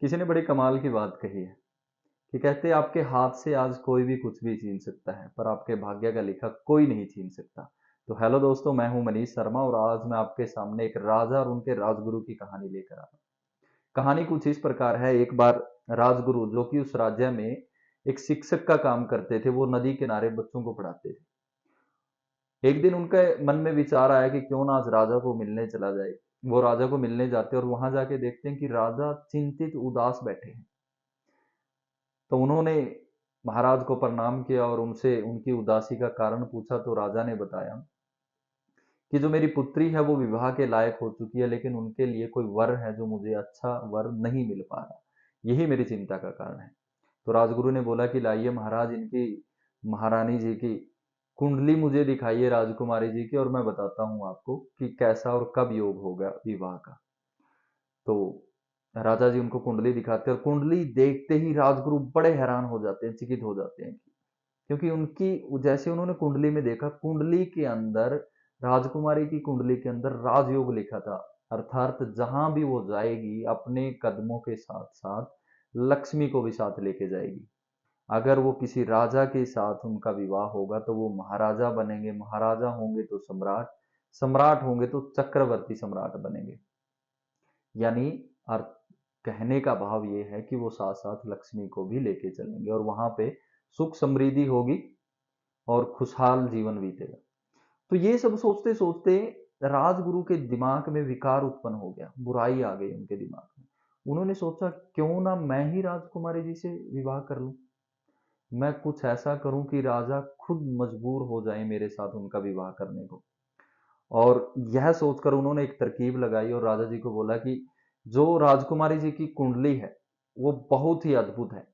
किसी ने बड़ी कमाल की बात कही है कि कहते हैं आपके हाथ से आज कोई भी कुछ भी छीन सकता है पर आपके भाग्य का लिखा कोई नहीं छीन सकता। तो हेलो दोस्तों, मैं हूं मनीष शर्मा और आज मैं आपके सामने एक राजा और उनके राजगुरु की कहानी लेकर आया हूं। कहानी कुछ इस प्रकार है। एक बार राजगुरु जो कि उस राज्य में एक शिक्षक का काम करते थे, वो नदी किनारे बच्चों को पढ़ाते थे। एक दिन उनके मन में विचार आया कि क्यों ना आज राजा को मिलने चला जाए। वो राजा को मिलने जाते हैं और वहां जाके देखते हैं कि राजा चिंतित उदास बैठे हैं। तो उन्होंने महाराज को प्रणाम किया और उनसे उनकी उदासी का कारण पूछा। तो राजा ने बताया कि जो मेरी पुत्री है वो विवाह के लायक हो चुकी है, लेकिन उनके लिए कोई वर है जो मुझे अच्छा वर नहीं मिल पा रहा। यही मेरी चिंता का कारण है। तो राजगुरु ने बोला कि लाइए महाराज, इनकी महारानी जी की कुंडली मुझे दिखाइए, राजकुमारी जी की, और मैं बताता हूँ आपको कि कैसा और कब योग होगा विवाह का। तो राजा जी उनको कुंडली दिखाते हैं और कुंडली देखते ही राजगुरु बड़े हैरान हो जाते हैं, चकित हो जाते हैं। क्योंकि उनकी जैसे उन्होंने कुंडली में देखा, कुंडली के अंदर, राजकुमारी की कुंडली के अंदर राजयोग लिखा था। अर्थात जहां भी वो जाएगी अपने कदमों के साथ साथ लक्ष्मी को भी साथ लेके जाएगी। अगर वो किसी राजा के साथ उनका विवाह होगा तो वो महाराजा बनेंगे, महाराजा होंगे तो सम्राट, सम्राट होंगे तो चक्रवर्ती सम्राट बनेंगे। यानी अर्थ, कहने का भाव ये है कि वो साथ साथ लक्ष्मी को भी लेके चलेंगे और वहां पे सुख समृद्धि होगी और खुशहाल जीवन बीतेगा। तो ये सब सोचते सोचते राजगुरु के दिमाग में विकार उत्पन्न हो गया, बुराई आ गई उनके दिमाग में। उन्होंने सोचा क्यों ना मैं ही राजकुमारी जी से विवाह कर लूं। मैं कुछ ऐसा करूं कि राजा खुद मजबूर हो जाए मेरे साथ उनका विवाह करने को। और यह सोचकर उन्होंने एक तरकीब लगाई और राजा जी को बोला कि जो राजकुमारी जी की कुंडली है वो बहुत ही अद्भुत है।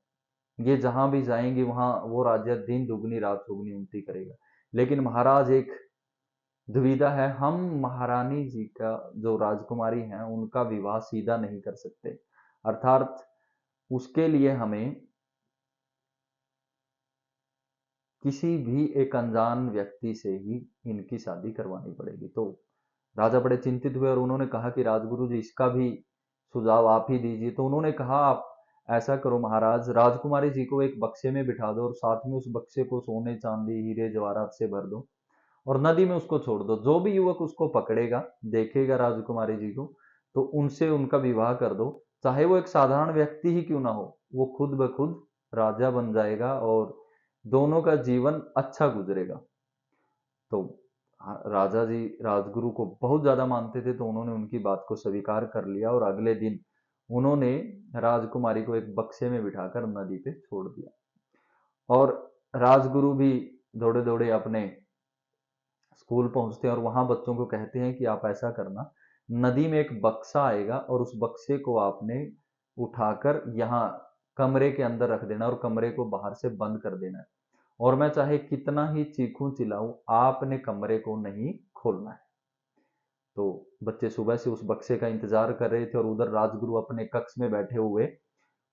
ये जहां भी जाएंगे वहां वो राज्य दिन दुगनी रात चौगुनी उन्नति करेगा। लेकिन महाराज एक दुविधा है, हम महारानी जी का जो राजकुमारी हैं उनका विवाह सीधा नहीं कर सकते। अर्थात उसके लिए हमें किसी भी एक अनजान व्यक्ति से ही इनकी शादी करवानी पड़ेगी। तो राजा बड़े चिंतित हुए और उन्होंने कहा कि राजगुरु जी, इसका भी सुझाव आप ही दीजिए। तो उन्होंने कहा, आप ऐसा करो महाराज, राजकुमारी जी को एक बक्से में बिठा दो और साथ में उस बक्से को सोने चांदी हीरे जवाहरात से भर दो और नदी में उसको छोड़ दो। जो भी युवक उसको पकड़ेगा, देखेगा राजकुमारी जी को, तो उनसे उनका विवाह कर दो। चाहे वो एक साधारण व्यक्ति ही क्यों ना हो, वो खुद ब खुद राजा बन जाएगा और दोनों का जीवन अच्छा गुजरेगा। तो राजा जी राजगुरु को बहुत ज्यादा मानते थे, तो उन्होंने उनकी बात को स्वीकार कर लिया और अगले दिन उन्होंने राजकुमारी को एक बक्से में बिठाकर नदी पे छोड़ दिया। और राजगुरु भी दौड़े दौड़े अपने स्कूल पहुंचते हैं और वहां बच्चों को कहते हैं कि आप ऐसा करना, नदी में एक बक्सा आएगा और उस बक्से को आपने उठाकर यहाँ कमरे के अंदर रख देना और कमरे को बाहर से बंद कर देना है। और मैं चाहे कितना ही चीखूं चिल्लाऊं, आपने कमरे को नहीं खोलना है। तो बच्चे सुबह से उस बक्से का इंतजार कर रहे थे और उधर राजगुरु अपने कक्ष में बैठे हुए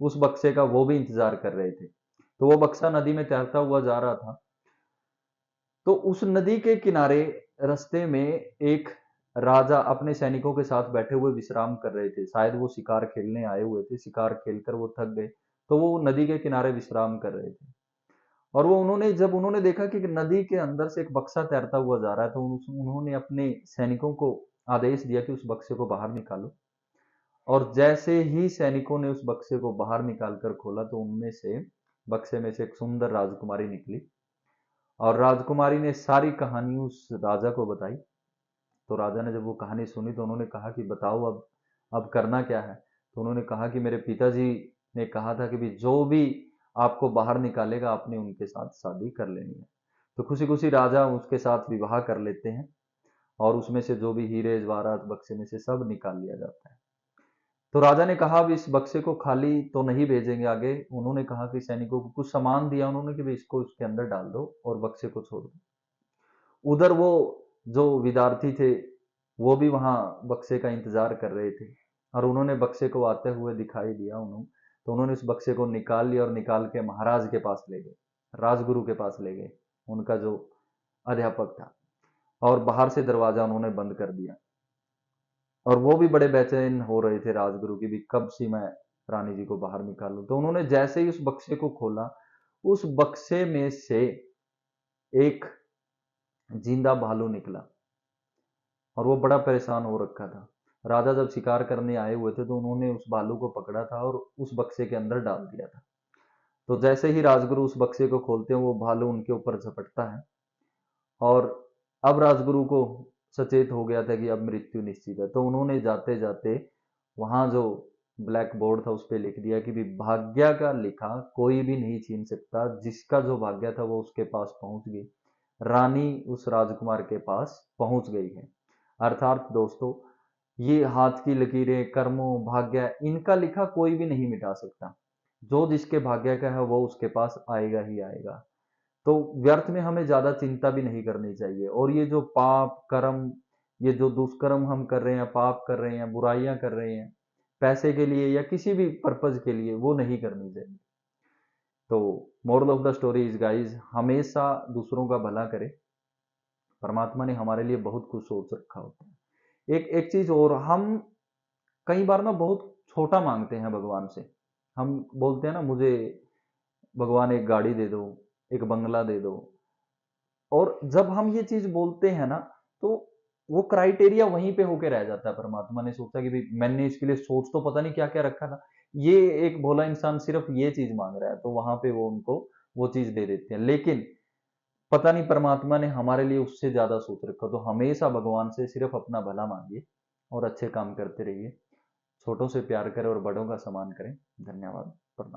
उस बक्से का वो भी इंतजार कर रहे थे। तो वो बक्सा नदी में तैरता हुआ जा रहा था। तो उस नदी के किनारे रास्ते में एक राजा अपने सैनिकों के साथ बैठे हुए विश्राम कर रहे थे। शायद वो शिकार खेलने आए हुए थे, शिकार खेलकर वो थक गए, तो वो नदी के किनारे विश्राम कर रहे थे। और वो उन्होंने जब उन्होंने देखा कि नदी के अंदर से एक बक्सा तैरता हुआ जा रहा है, तो उन्होंने अपने सैनिकों को आदेश दिया कि उस बक्से को बाहर निकालो। और जैसे ही सैनिकों ने उस बक्से को बाहर निकालकर खोला तो उनमें से बक्से में से एक सुंदर राजकुमारी निकली और राजकुमारी ने सारी कहानी उस राजा को बताई। तो राजा ने जब वो कहानी सुनी तो उन्होंने कहा कि बताओ अब करना क्या है। तो उन्होंने कहा कि मेरे पिताजी ने कहा था कि भी जो भी आपको बाहर निकालेगा आपने उनके साथ शादी कर लेनी है। तो खुशी खुशी राजा उसके साथ विवाह कर लेते हैं और उसमें से जो भी हीरे जवाहरात बक्से में से सब निकाल लिया जाता है। तो राजा ने कहा, अब इस बक्से को खाली तो नहीं भेजेंगे आगे। उन्होंने कहा कि सैनिकों को कुछ सामान दिया उन्होंने कि भाई इसको उसके अंदर डाल दो और बक्से को छोड़ दो। उधर वो जो विद्यार्थी थे वो भी वहां बक्से का इंतजार कर रहे थे और उन्होंने बक्से को आते हुए दिखाई दिया उन्होंने। तो उन्होंने उस बक्से को निकाल लिया और निकाल के महाराज के पास ले गए, राजगुरु के पास ले गए, उनका जो अध्यापक था। और बाहर से दरवाजा उन्होंने बंद कर दिया और वो भी बड़े बेचैन हो रहे थे राजगुरु की भी, कब सी मैं रानी जी को बाहर निकालो। तो उन्होंने जैसे ही उस बक्से को खोला, उस बक्से में से एक जिंदा भालू निकला और वो बड़ा परेशान हो रखा था। राजा जब शिकार करने आए हुए थे तो उन्होंने उस भालू को पकड़ा था और उस बक्से के अंदर डाल दिया था। तो जैसे ही राजगुरु उस बक्से को खोलते हैं, वो भालू उनके ऊपर झपटता है और अब राजगुरु को सचेत हो गया था कि अब मृत्यु निश्चित है। तो उन्होंने जाते जाते वहां जो ब्लैक बोर्ड था उस पर लिख दिया कि भी भाग्य का लिखा कोई भी नहीं छीन सकता, जिसका जो भाग्य था वो उसके पास पहुंच गई। रानी उस राजकुमार के पास पहुंच गई है। अर्थात दोस्तों, ये हाथ की लकीरें, कर्मों, भाग्य, इनका लिखा कोई भी नहीं मिटा सकता। जो जिसके भाग्य का है वो उसके पास आएगा ही आएगा। तो व्यर्थ में हमें ज्यादा चिंता भी नहीं करनी चाहिए। और ये जो पाप कर्म, ये जो दुष्कर्म हम कर रहे हैं, पाप कर रहे हैं, बुराइयां कर रहे हैं पैसे के लिए या किसी भी पर्पज के लिए, वो नहीं करनी चाहिए। तो moral of the story is guys, हमेशा दूसरों का भला करें। परमात्मा ने हमारे लिए बहुत कुछ सोच रखा होता है। एक एक चीज और, हम कई बार ना बहुत छोटा मांगते हैं भगवान से। हम बोलते हैं ना, मुझे भगवान एक गाड़ी दे दो, एक बंगला दे दो। और जब हम ये चीज बोलते हैं ना, तो वो क्राइटेरिया वहीं पे होके रह जाता है। परमात्मा ने सोचा कि भाई मैंने इसके लिए सोच तो पता नहीं क्या क्या रखा था, ये एक भोला इंसान सिर्फ ये चीज मांग रहा है, तो वहां पे वो उनको वो चीज दे देते हैं। लेकिन पता नहीं परमात्मा ने हमारे लिए उससे ज्यादा सोच रखा। तो हमेशा भगवान से सिर्फ अपना भला मांगिए और अच्छे काम करते रहिए। छोटों से प्यार करें और बड़ों का सम्मान करें। धन्यवाद।